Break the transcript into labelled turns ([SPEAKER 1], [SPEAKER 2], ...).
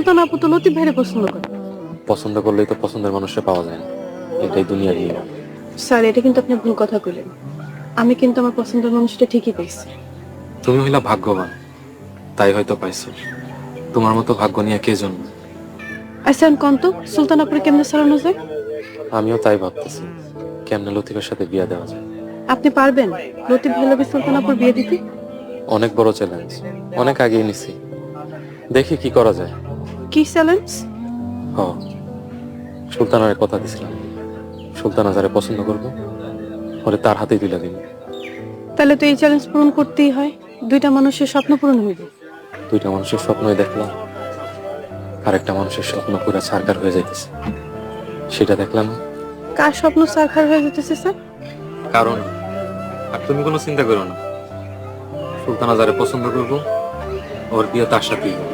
[SPEAKER 1] সুলতান আপু তো লতিফ ভাইরে পছন্দ করে।
[SPEAKER 2] পছন্দ করলেই তো পছন্দের মানুষটা পাওয়া যায় না, এটাই দুনিয়ার নিয়ম।
[SPEAKER 1] স্যার, এটা কিন্তু আপনি ভুল কথা কইলেন। আমি কিন্তু আমার পছন্দের মানুষটা ঠিকই পেয়েছি।
[SPEAKER 2] তুমি হইলা ভাগ্যবান, তাই হয়তো পাইছো। তোমার মতো ভাগ্য নিয়ে কে জন্ম।
[SPEAKER 1] আচ্ছা কন্ত সুলতান আপুরে কেমনে সারানো যায়?
[SPEAKER 2] আমিও তাই ভাবতেছি, কেমনে লতিফের সাথে বিয়া দেওয়া যায়।
[SPEAKER 1] আপনি পারবেন লতিফ ভাই লগে সুলতান আপুর বিয়ে দিতে?
[SPEAKER 2] অনেক বড় চ্যালেঞ্জ, অনেক আগেই নিছি, দেখি কি করা যায়।
[SPEAKER 1] কি চ্যালেঞ্জ?
[SPEAKER 2] হ, সুলতানারে কথা দিছিলাম, সুলতানা যারে পছন্দ করবো ওরে তার হাতেই তুলে দিন।
[SPEAKER 1] তাহলে তো এই চ্যালেঞ্জ পূরণ করতেই হয়, দুইটা মানুষের স্বপ্ন পূরণ হইবে।
[SPEAKER 2] দুইটা মানুষের স্বপ্নই দেখলাম, আর একটা মানুষের স্বপ্ন পুরা ছারকার হয়ে যাইতেছে, সেটা দেখলাম না।
[SPEAKER 1] কার স্বপ্ন সারখার হয়ে যেতেছে স্যার?
[SPEAKER 2] কারণ, আর তুমি কোনো চিন্তা করো না, সুলতানা যারে পছন্দ করবো ওর বিয়ে তার সাথেই হবে।